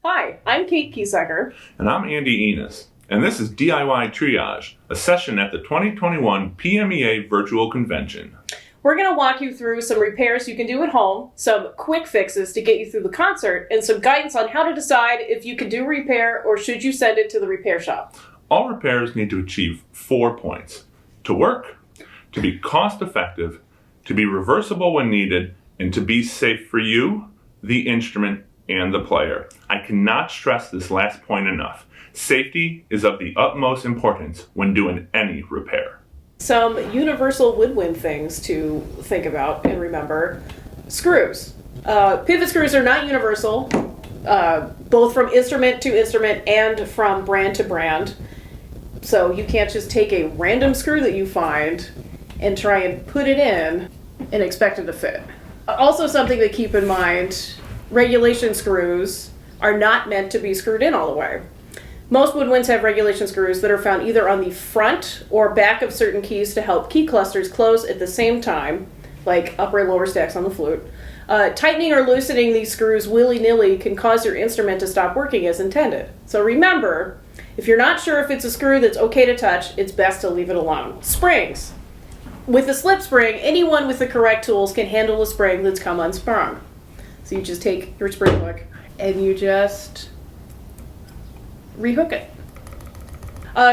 Hi, I'm Kate Kiesecker. And I'm Andy Enos. And this is DIY Triage, a session at the 2021 PMEA Virtual Convention. We're going to walk you through some repairs you can do at home, some quick fixes to get you through the concert, and some guidance on how to decide if you can do a repair or should you send it to the repair shop. All repairs need to achieve 4 points: to work, to be cost effective, to be reversible when needed, and to be safe for you, the instrument, and the player. I cannot stress this last point enough. Safety is of the utmost importance when doing any repair. Some universal woodwind things to think about and remember. Screws. Pivot screws are not universal, both from instrument to instrument and from brand to brand. So you can't just take a random screw that you find and try and put it in and expect it to fit. Also, something to keep in mind, regulation screws are not meant to be screwed in all the way. Most woodwinds have regulation screws that are found either on the front or back of certain keys to help key clusters close at the same time, like upper and lower stacks on the flute. Tightening or loosening these screws willy-nilly can cause your instrument to stop working as intended. So remember, if you're not sure if it's a screw that's okay to touch, it's best to leave it alone. Springs. With a slip spring, anyone with the correct tools can handle a spring that's come unsprung. So you just take your spring hook and you just rehook it.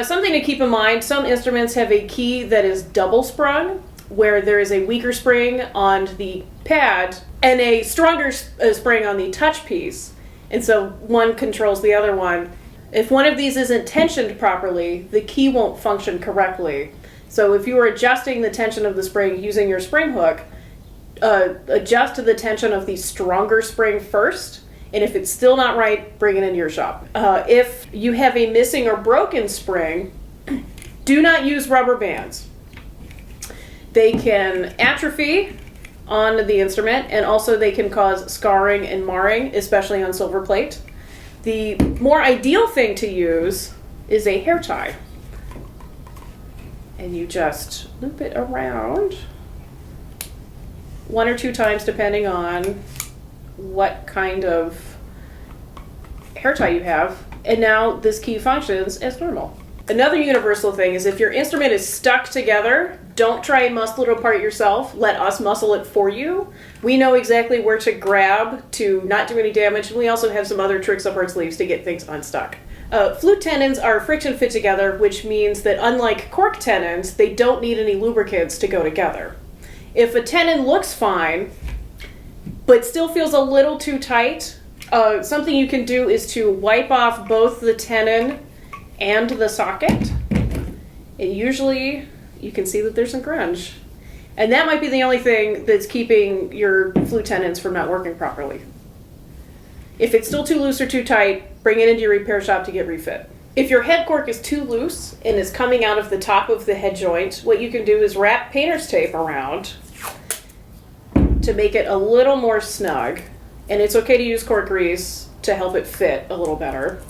Something to keep in mind, some instruments have a key that is double sprung, where there is a weaker spring on the pad and a stronger spring on the touch piece. And so one controls the other one. If one of these isn't tensioned properly, the key won't function correctly. So if you are adjusting the tension of the spring using your spring hook, adjust to the tension of the stronger spring first, and if it's still not right, bring it into your shop. If you have a missing or broken spring, do not use rubber bands. They can atrophy on the instrument, and also they can cause scarring and marring, especially on silver plate. The more ideal thing to use is a hair tie. And you just loop it around 1 or 2 times depending on what kind of hair tie you have. And now this key functions as normal. Another universal thing is if your instrument is stuck together, don't try and muscle it apart yourself. Let us muscle it for you. We know exactly where to grab to not do any damage, and we also have some other tricks up our sleeves to get things unstuck. Flute tenons are friction fit together, which means that unlike cork tenons, they don't need any lubricants to go together. If a tenon looks fine, but still feels a little too tight, something you can do is to wipe off both the tenon and the socket. And usually you can see that there's some grunge. And that might be the only thing that's keeping your flute tenons from not working properly. If it's still too loose or too tight, bring it into your repair shop to get refit. If your head cork is too loose and is coming out of the top of the head joint, what you can do is wrap painter's tape around to make it a little more snug. And it's okay to use cork grease to help it fit a little better.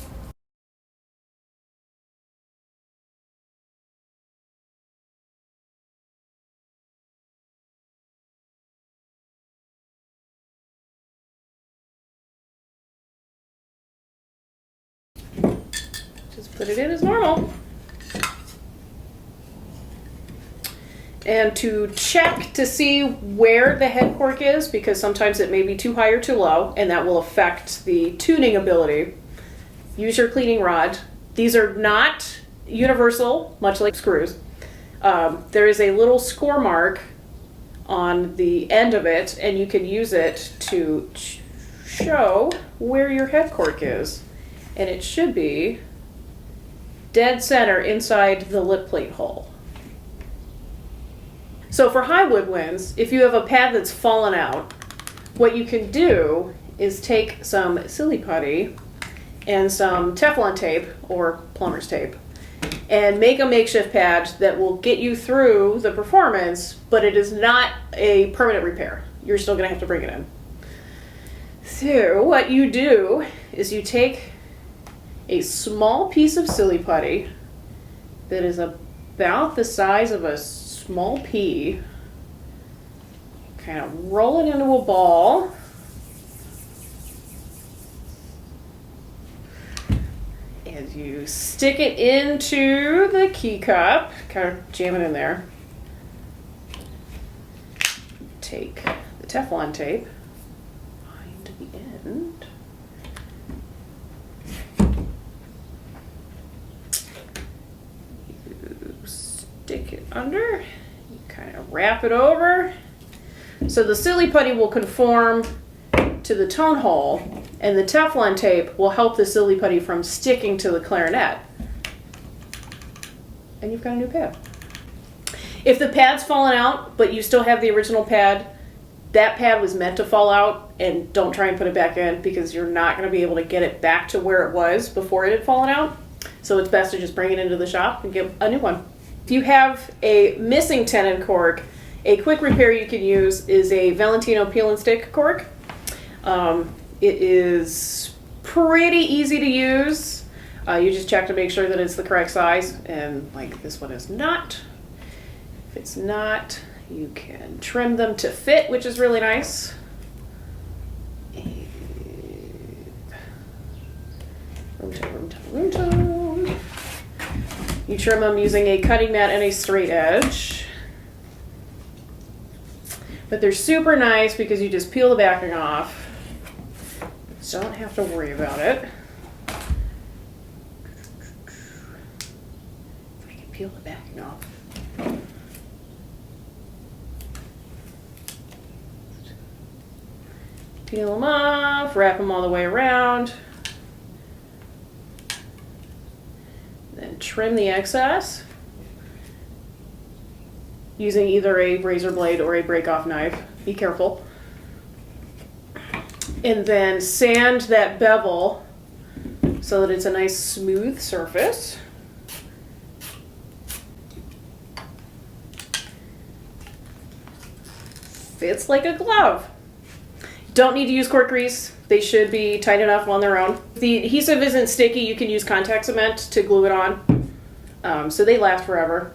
Just put it in as normal. And to check to see where the head cork is, because sometimes it may be too high or too low, and that will affect the tuning ability, use your cleaning rod. These are not universal, much like screws. There is a little score mark on the end of it, and you can use it to show where your head cork is. And it should be dead center inside the lip plate hole. So for high woodwinds, if you have a pad that's fallen out, what you can do is take some silly putty and some Teflon tape or plumber's tape and make a makeshift pad that will get you through the performance, but it is not a permanent repair. You're still going to have to bring it in. So what you do is you take a small piece of silly putty that is about the size of a small pea, kind of roll it into a ball, And you stick it into the key cup, kind of jam it in there. Take the Teflon tape, bind the end. You stick it under, you kind of wrap it over. So the silly putty will conform to the tone hole, and the Teflon tape will help the silly putty from sticking to the clarinet. And you've got a new pad. If the pad's fallen out, but you still have the original pad, that pad was meant to fall out, and don't try and put it back in because you're not going to be able to get it back to where it was before it had fallen out. So it's best to just bring it into the shop and get a new one. If you have a missing tenon cork, a quick repair you can use is a Valentino peel and stick cork. It is pretty easy to use. You just check to make sure that it's the correct size, and like this one is not. If it's not, you can trim them to fit, which is really nice. Room tone. You trim them using a cutting mat and a straight edge. But they're super nice because you just peel the backing off. Don't have to worry about it. If I can peel the backing off. Peel them off, wrap them all the way around. Then trim the excess using either a razor blade or a break-off knife. Be careful. And then sand that bevel so that it's a nice smooth surface. Fits like a glove. Don't need to use cork grease. They should be tight enough on their own. The adhesive isn't sticky. You can use contact cement to glue it on. So they last forever.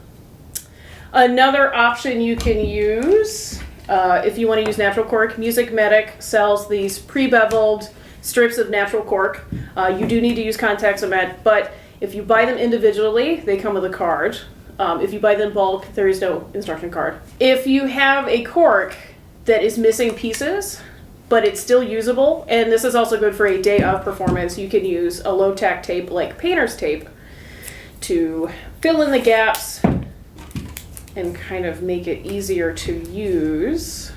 Another option you can use, if you want to use natural cork, Music Medic sells these pre-beveled strips of natural cork. You do need to use contact cement, but if you buy them individually, they come with a card. If you buy them in bulk, there is no instruction card. If you have a cork that is missing pieces, but it's still usable, and this is also good for a day of performance, you can use a low-tack tape like painter's tape to fill in the gaps and kind of make it easier to use.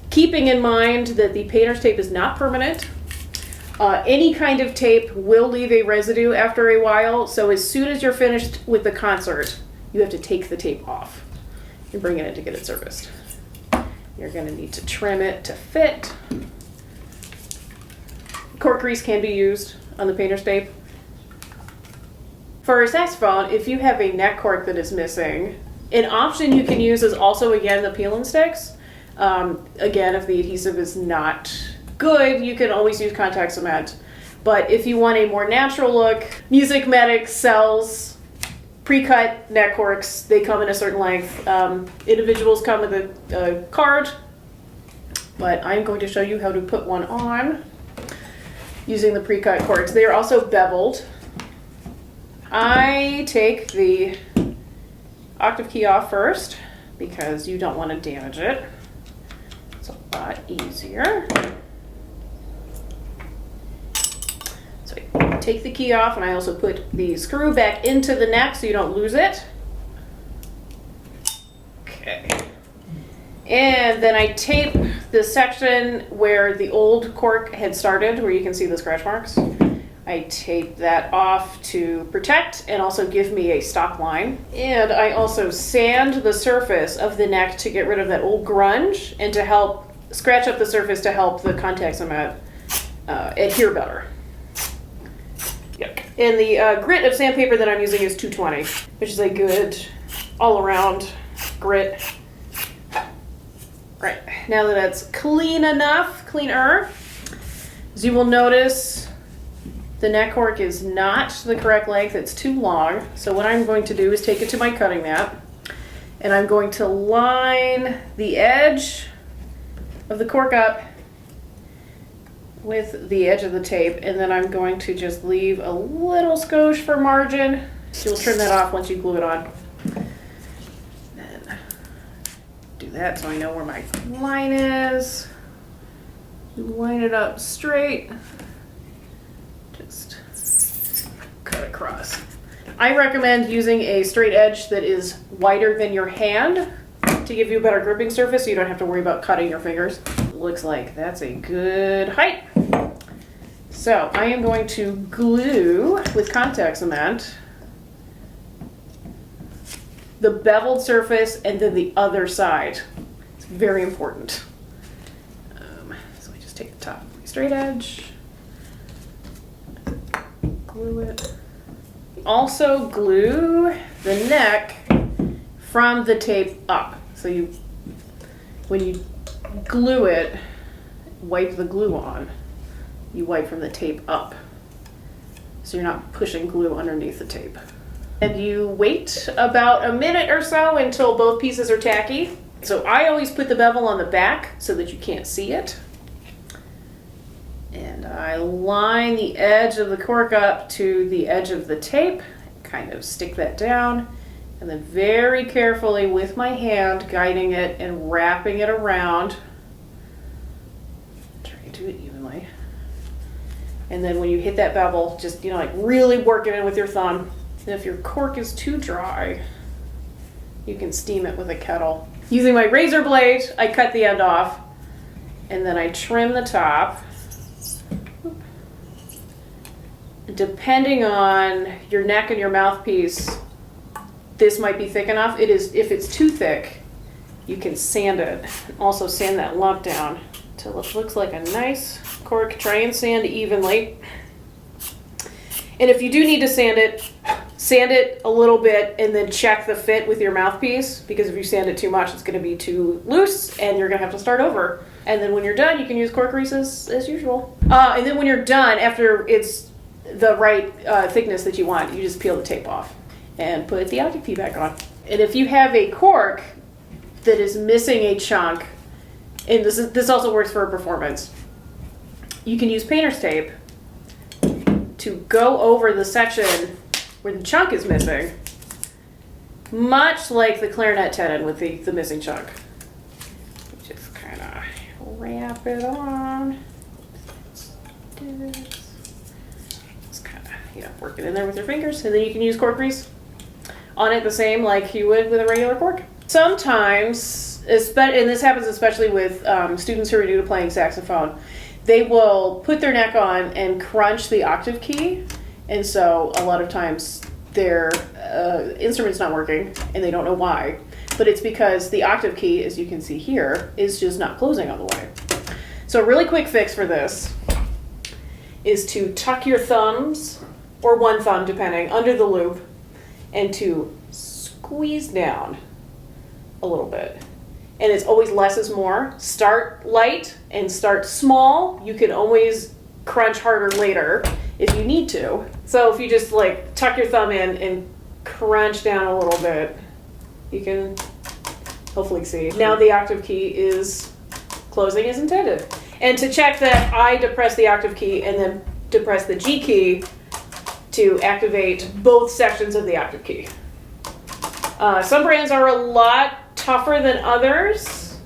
Keeping in mind that the painter's tape is not permanent. Any kind of tape will leave a residue after a while, so as soon as you're finished with the concert, you have to take the tape off and bring it in to get it serviced. You're going to need to trim it to fit. Cork grease can be used on the painter's tape. For a saxophone, if you have a neck cork that is missing, an option you can use is also, again, the peel and sticks. Again, if the adhesive is not good, you can always use contact cement. But if you want a more natural look, Music Medic sells pre-cut neck corks. They come in a certain length. Individuals come with a card, but I'm going to show you how to put one on using the pre-cut corks. They are also beveled. I take the octave key off first because you don't want to damage it. It's a lot easier. So I take the key off, and I also put the screw back into the neck so you don't lose it. Okay. And then I tape the section where the old cork had started, where you can see the scratch marks. I tape that off to protect and also give me a stop line. And I also sand the surface of the neck to get rid of that old grunge and to help scratch up the surface to help the contact cement adhere better. Yep. And the grit of sandpaper that I'm using is 220, which is a good all-around grit. Right, now that it's clean enough, cleaner, as you will notice, the neck cork is not the correct length, it's too long. So what I'm going to do is take it to my cutting mat, and I'm going to line the edge of the cork up with the edge of the tape, and then I'm going to just leave a little skosh for margin. You'll trim that off once you glue it on. Then do that so I know where my line is. Line it up straight. Just cut across. I recommend using a straight edge that is wider than your hand to give you a better gripping surface so you don't have to worry about cutting your fingers. Looks like that's a good height. So I am going to glue with contact cement the beveled surface and then the other side. It's very important. So I just take the top of my straight edge, glue it. Also glue the neck from the tape up. So when you glue it, wipe the glue on. You wipe from the tape up. So you're not pushing glue underneath the tape. And you wait about a minute or so until both pieces are tacky. So I always put the bevel on the back so that you can't see it. And I line the edge of the cork up to the edge of the tape, kind of stick that down, and then very carefully with my hand guiding it and wrapping it around. Try to do it evenly. And then when you hit that bevel, just, like really work it in with your thumb. And if your cork is too dry, you can steam it with a kettle. Using my razor blade, I cut the end off, and then I trim the top. Depending on your neck and your mouthpiece, this might be thick enough. If it's too thick, you can sand it. Also sand that lump down till it looks like a nice cork. Try and sand evenly. And if you do need to sand it a little bit and then check the fit with your mouthpiece, because if you sand it too much, it's going to be too loose and you're going to have to start over. And then when you're done, you can use cork grease as usual. And then when you're done, after it's the right thickness that you want, you just peel the tape off and put the octave key back on. And if you have a cork that is missing a chunk, and this also works for a performance, you can use painter's tape to go over the section where the chunk is missing, much like the clarinet tenon with the missing chunk. Just kind of wrap it on. Just kind of, work it in there with your fingers, and then you can use cork grease on it the same like you would with a regular cork. Sometimes, and this happens especially with students who are new to playing saxophone, they will put their neck on and crunch the octave key, and so a lot of times their instrument's not working and they don't know why, but it's because the octave key, as you can see here, is just not closing all the way. So a really quick fix for this is to tuck your thumbs, or one thumb depending, under the loop and to squeeze down a little bit. And it's always less is more. Start light and start small. You can always crunch harder later if you need to. So if you just tuck your thumb in and crunch down a little bit, you can hopefully see. Now the octave key is closing as intended. And to check that, I depress the octave key and then depress the G key to activate both sections of the octave key. Some brands are a lot tougher than others,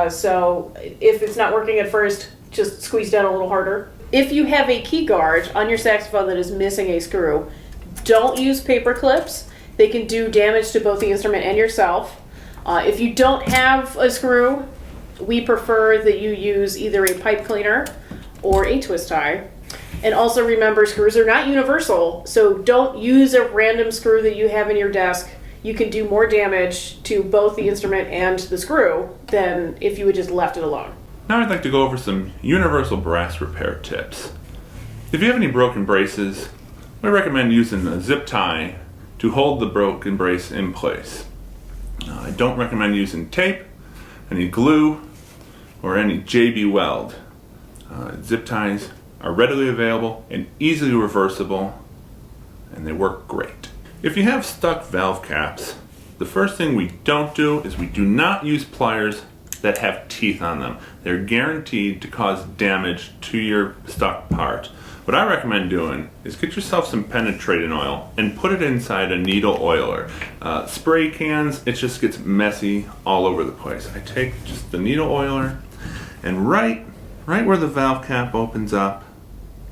so if it's not working at first, just squeeze down a little harder. If you have a key guard on your saxophone that is missing a screw, don't use paper clips. They can do damage to both the instrument and yourself. If you don't have a screw, we prefer that you use either a pipe cleaner or a twist tie. And also remember, screws are not universal, so don't use a random screw that you have in your desk. You can do more damage to both the instrument and the screw than if you had just left it alone. Now I'd like to go over some universal brass repair tips. If you have any broken braces, I recommend using a zip tie to hold the broken brace in place. I don't recommend using tape, any glue, or any JB weld. Zip ties are readily available and easily reversible, and they work great. If you have stuck valve caps, the first thing we don't do is we do not use pliers that have teeth on them. They're guaranteed to cause damage to your stuck part. What I recommend doing is get yourself some penetrating oil and put it inside a needle oiler. Spray cans, it just gets messy all over the place. I take just the needle oiler and right where the valve cap opens up,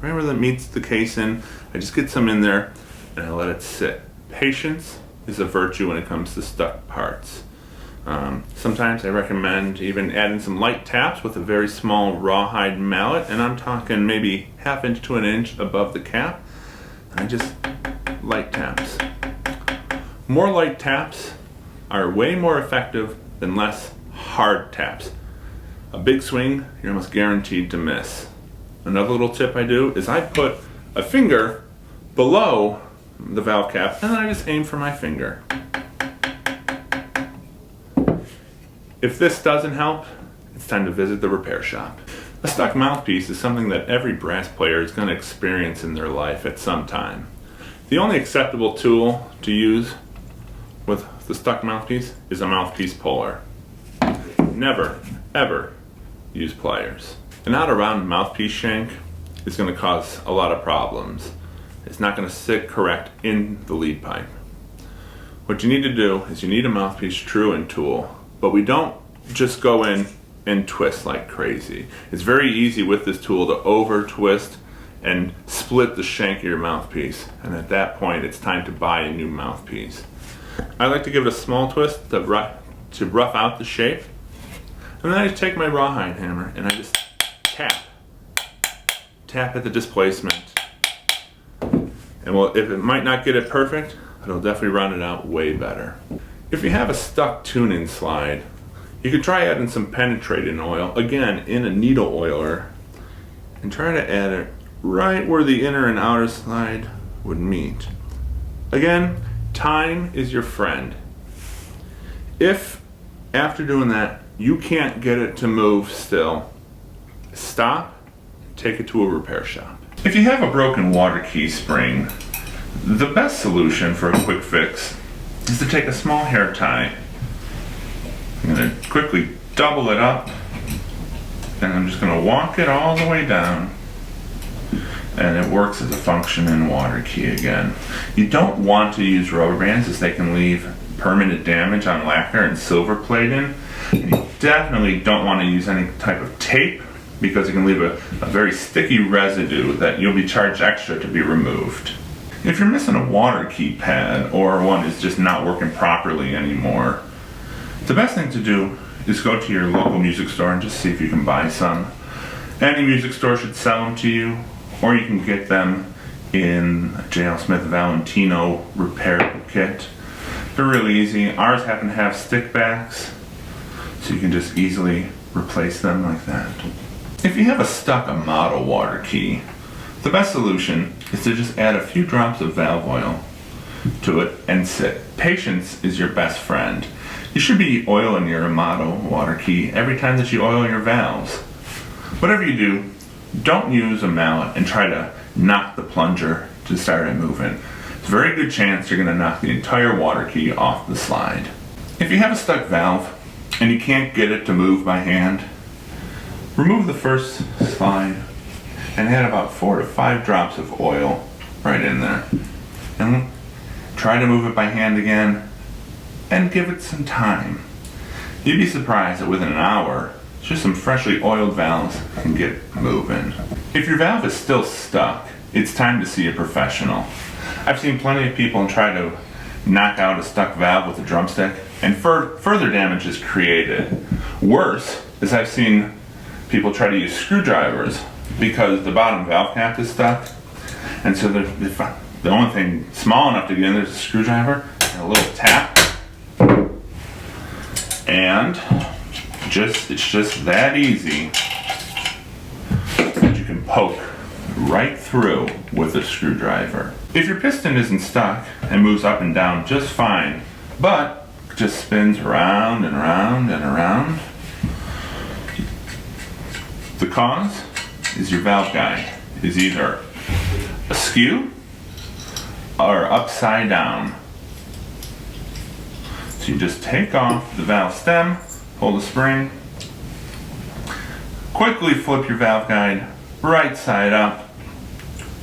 right where that meets the casing, I just get some in there and I let it sit. Patience is a virtue when it comes to stuck parts. Sometimes I recommend even adding some light taps with a very small rawhide mallet, and I'm talking maybe 1/2 inch to 1 inch above the cap. And I just light taps. More light taps are way more effective than less hard taps. A big swing, you're almost guaranteed to miss. Another little tip I do is I put a finger below the valve cap and then I just aim for my finger. If this doesn't help, it's time to visit the repair shop. A stuck mouthpiece is something that every brass player is going to experience in their life at some time. The only acceptable tool to use with the stuck mouthpiece is a mouthpiece puller. Never, ever use pliers. An out of round mouthpiece shank is going to cause a lot of problems. It's not going to sit correct in the lead pipe. What you need to do is you need a mouthpiece truant tool. But we don't just go in and twist like crazy. It's very easy with this tool to over twist and split the shank of your mouthpiece. And at that point, it's time to buy a new mouthpiece. I like to give it a small twist to rough out the shape. And then I just take my rawhide hammer and I just tap at the displacement. And well, if it might not get it perfect, it'll definitely round it out way better. If you have a stuck tuning slide, you could try adding some penetrating oil, again in a needle oiler, and try to add it right where the inner and outer slide would meet. Again, time is your friend. If after doing that you can't get it to move still, stop, take it to a repair shop. If you have a broken water key spring, the best solution for a quick fix is to take a small hair tie. I'm going to quickly double it up and I'm just going to walk it all the way down, and it works as a functioning water key again. You don't want to use rubber bands as they can leave permanent damage on lacquer and silver plating. And you definitely don't want to use any type of tape because it can leave a very sticky residue that you'll be charged extra to be removed. If you're missing a water key pad or one is just not working properly anymore, the best thing to do is go to your local music store and just see if you can buy some. Any music store should sell them to you, or you can get them in a J.L. Smith Valentino repair kit. They're really easy. Ours happen to have stick backs, so you can just easily replace them like that. If you have a stuck model water key, the best solution is to just add a few drops of valve oil to it and sit. Patience is your best friend. You should be oiling your Amato water key every time that you oil your valves. Whatever you do, don't use a mallet and try to knock the plunger to start it moving. It's a very good chance you're going to knock the entire water key off the slide. If you have a stuck valve and you can't get it to move by hand, remove the first slide and add about 4 to 5 drops of oil right in there. And try to move it by hand again and give it some time. You'd be surprised that within an hour, just some freshly oiled valves can get moving. If your valve is still stuck, it's time to see a professional. I've seen plenty of people try to knock out a stuck valve with a drumstick, and further damage is created. Worse is I've seen people try to use screwdrivers because the bottom valve cap is stuck, and so the only thing small enough to get in there is a screwdriver and a little tap, and it's just that easy that you can poke right through with a screwdriver. If your piston isn't stuck and moves up and down just fine, but just spins around and around and around, the cause is your valve guide is either askew or upside down. So you just take off the valve stem, pull the spring, quickly flip your valve guide right side up,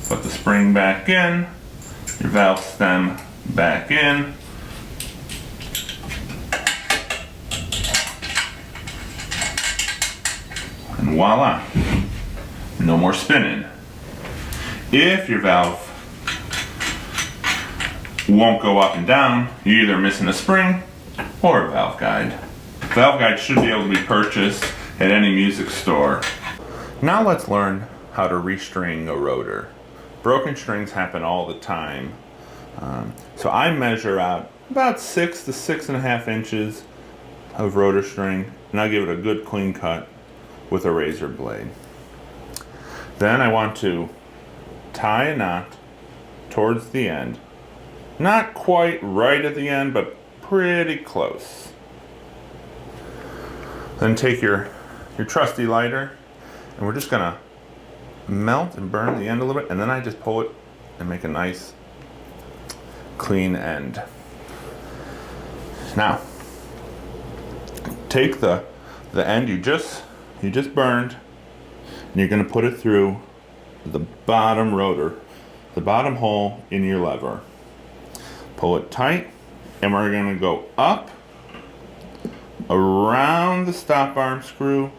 put the spring back in, your valve stem back in, and voila, no more spinning. If your valve won't go up and down, you're either missing a spring or a valve guide. Valve guide should be able to be purchased at any music store. Now let's learn how to restring a rotor. Broken strings happen all the time. So I measure out about 6 to 6.5 inches of rotor string, and I give it a good clean cut with a razor blade. Then I want to tie a knot towards the end. Not quite right at the end, but pretty close. Then take your trusty lighter, and we're just gonna melt and burn the end a little bit, and then I just pull it and make a nice clean end. Now, take the end you just burned, and you're gonna put it through the bottom rotor, the bottom hole in your lever. Pull it tight, and we're gonna go up around the stop arm screw.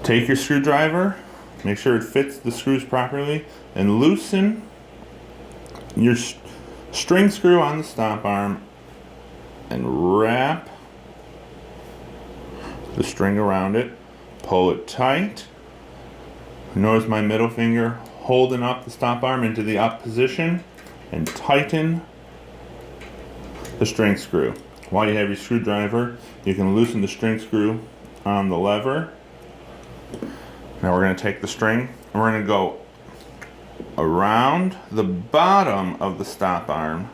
Take your screwdriver, make sure it fits the screws properly, and loosen your string screw on the stop arm and wrap the string around it. Pull it tight. Notice my middle finger holding up the stop arm into the up position, and tighten the string screw. While you have your screwdriver, you can loosen the string screw on the lever. Now we're going to take the string and we're going to go around the bottom of the stop arm,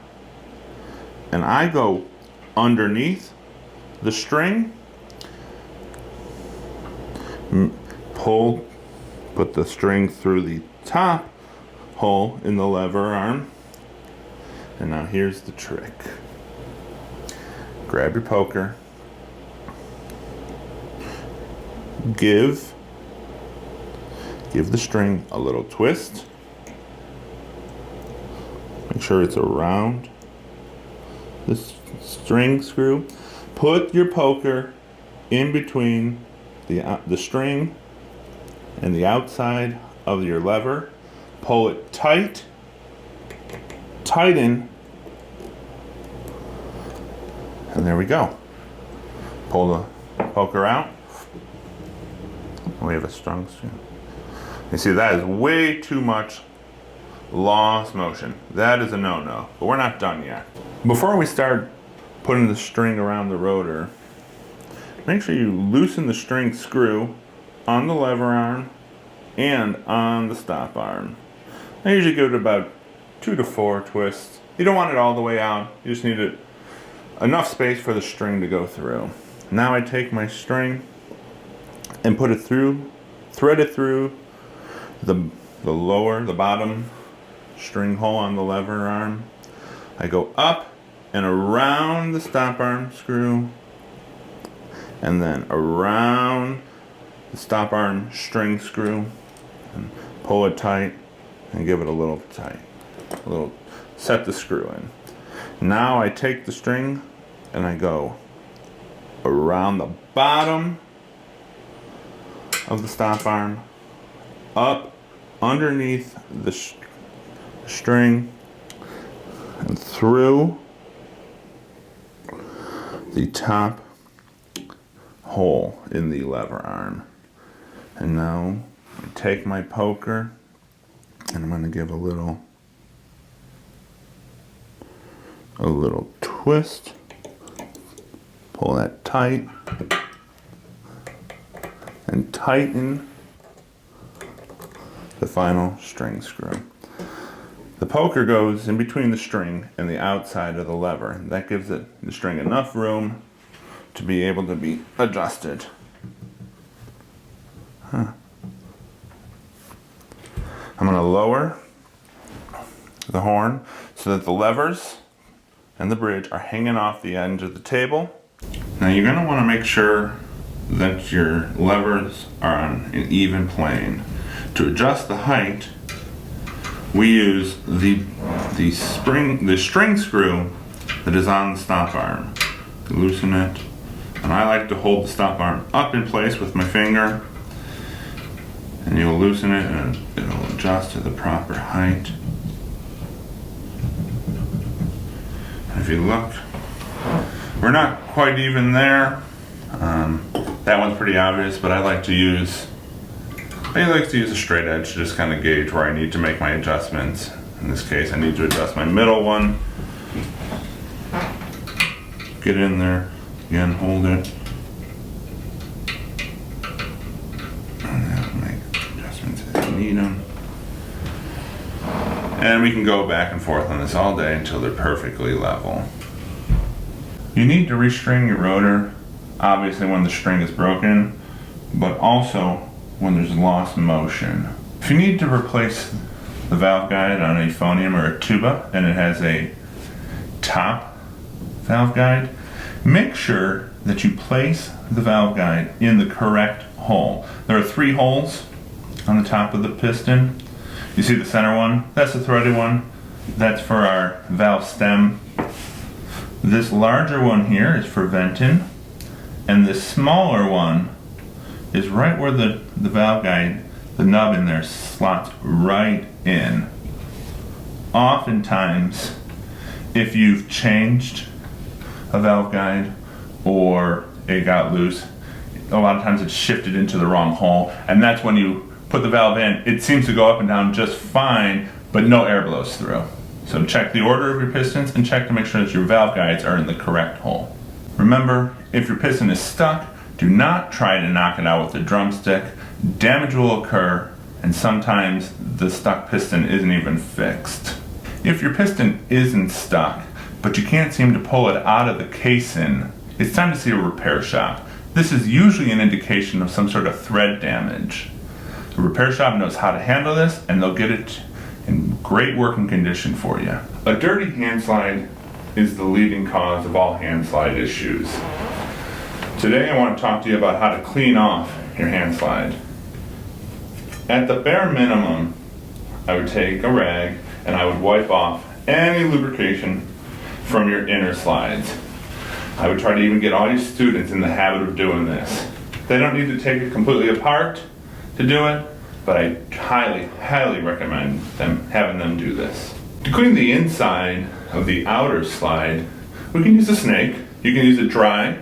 and I go underneath the string, put the string through the top hole in the lever arm. And now here's the trick. Grab your poker, give the string a little twist. Make sure it's around the string screw. Put your poker in between the string and the outside of your lever. Pull it tight, tighten, and there we go. Pull the poker out. We have a strong string. You see, that is way too much lost motion. That is a no-no, but we're not done yet. Before we start putting the string around the rotor, make sure you loosen the string screw on the lever arm and on the stop arm. I usually give it about 2 to 4 twists. You don't want it all the way out. You just need enough space for the string to go through. Now I take my string and put it through, thread it through the bottom string hole on the lever arm. I go up and around the stop arm screw, and then around the stop arm string screw, and pull it tight and give it a little tight, set the screw in. Now I take the string and I go around the bottom of the stop arm, up underneath the string, and through the top hole in the lever arm. And now I take my poker and I'm going to give a little twist, pull that tight, and tighten the final string screw. The poker goes in between the string and the outside of the lever. That gives the string enough room to be able to be adjusted. I'm going to lower the horn so that the levers and the bridge are hanging off the end of the table. Now you're going to want to make sure that your levers are on an even plane. To adjust the height, we use the string screw that is on the stop arm. Loosen it, and I like to hold the stop arm up in place with my finger, and you'll loosen it and it'll adjust to the proper height. If you look, we're not quite even there. That one's pretty obvious, but I like to use a straight edge to just kind of gauge where I need to make my adjustments. In this case, I need to adjust my middle one. Get in there, again, hold it. And that'll make adjustments as you need them. And we can go back and forth on this all day until they're perfectly level. You need to restring your rotor, obviously when the string is broken, but also when there's lost motion. If you need to replace the valve guide on a phonium or a tuba and it has a top valve guide, make sure that you place the valve guide in the correct hole. There are 3 holes on the top of the piston. You see the center one? That's the threaded one. That's for our valve stem. This larger one here is for venting, and this smaller one is right where the valve guide, the nub in there, slots right in. Oftentimes, if you've changed a valve guide or it got loose, a lot of times it's shifted into the wrong hole, and that's when you put the valve in. It seems to go up and down just fine, but no air blows through. So check the order of your pistons and check to make sure that your valve guides are in the correct hole. Remember, if your piston is stuck, do not try to knock it out with a drumstick. Damage will occur, and sometimes the stuck piston isn't even fixed. If your piston isn't stuck, but you can't seem to pull it out of the casing, it's time to see a repair shop. This is usually an indication of some sort of thread damage. The repair shop knows how to handle this, and they'll get it in great working condition for you. A dirty hand slide is the leading cause of all hand slide issues. Today I want to talk to you about how to clean off your hand slide. At the bare minimum, I would take a rag and I would wipe off any lubrication from your inner slides. I would try to even get all your students in the habit of doing this. They don't need to take it completely apart to do it, but I highly, highly recommend having them do this. To clean the inside of the outer slide, we can use a snake. You can use it dry,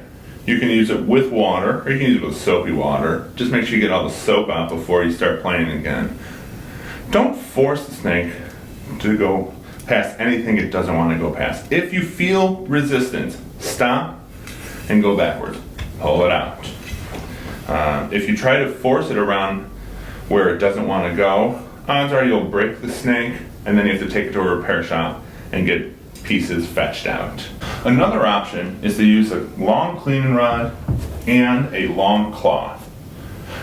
you can use it with water, or you can use it with soapy water. Just make sure you get all the soap out before you start playing again. Don't force the snake to go past anything it doesn't want to go past. If you feel resistance, stop and go backwards. Pull it out. If you try to force it around where it doesn't want to go, odds are you'll break the snake, and then you have to take it to a repair shop and get pieces fetched out. Another option is to use a long cleaning rod and a long cloth.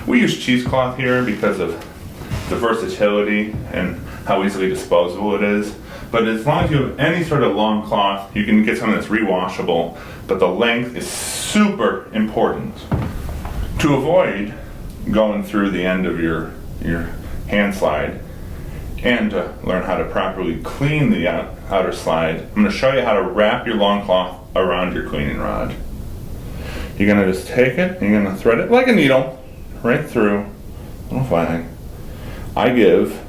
We use cheesecloth here because of the versatility and how easily disposable it is. But as long as you have any sort of long cloth, you can get something that's rewashable, but the length is super important. To avoid going through the end of your hand slide and to learn how to properly clean the outer slide, I'm going to show you how to wrap your long cloth around your cleaning rod. You're going to just take it and you're going to thread it like a needle right through. Little flag. I give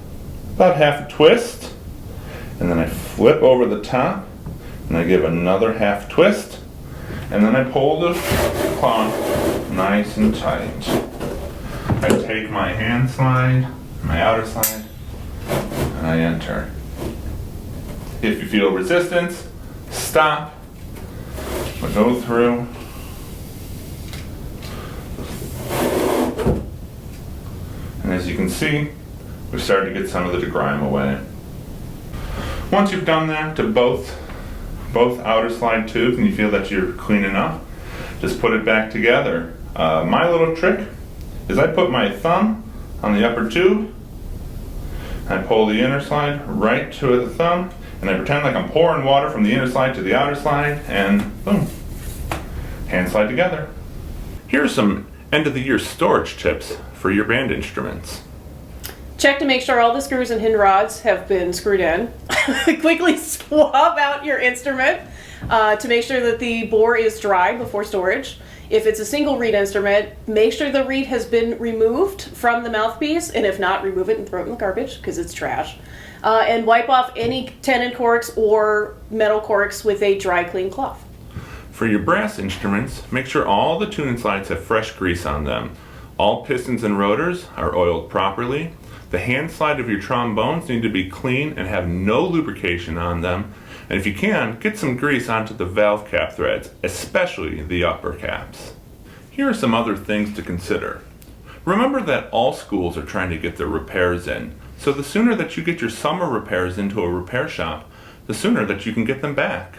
about half a twist, and then I flip over the top and I give another half twist, and then I pull the cloth nice and tight. I take my hand slide, my outer slide, and I enter. If you feel resistance, stop, but go through. And as you can see, we've started to get some of the grime away. Once you've done that to both outer slide tubes and you feel that you're clean enough, just put it back together. My little trick is I put my thumb on the upper tube, I pull the inner slide right to the thumb, and I pretend like I'm pouring water from the inner slide to the outer slide, and boom, hand slide together. Here's some End of the year storage tips for your band instruments. Check to make sure all the screws and hinge rods have been screwed in. Quickly swab out your instrument to make sure that the bore is dry before storage. If it's a single reed instrument, make sure the reed has been removed from the mouthpiece, and if not, remove it and throw it in the garbage because it's trash. And wipe off any tenon corks or metal corks with a dry, clean cloth. For your brass instruments, make sure all the tuning slides have fresh grease on them. All pistons and rotors are oiled properly. The hand slide of your trombones need to be clean and have no lubrication on them. And if you can, get some grease onto the valve cap threads, especially the upper caps. Here are some other things to consider. Remember that all schools are trying to get their repairs in, so the sooner that you get your summer repairs into a repair shop, the sooner that you can get them back.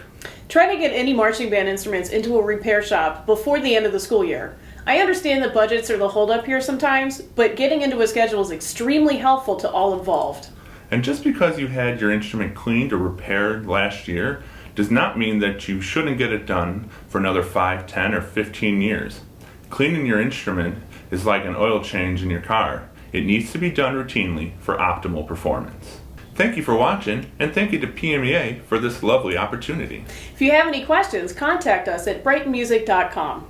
Try to get any marching band instruments into a repair shop before the end of the school year. I understand that budgets are the holdup here sometimes, but getting into a schedule is extremely helpful to all involved. And just because you had your instrument cleaned or repaired last year does not mean that you shouldn't get it done for another 5, 10, or 15 years. Cleaning your instrument is like an oil change in your car. It needs to be done routinely for optimal performance. Thank you for watching, and thank you to PMEA for this lovely opportunity. If you have any questions, contact us at brightonmusic.com.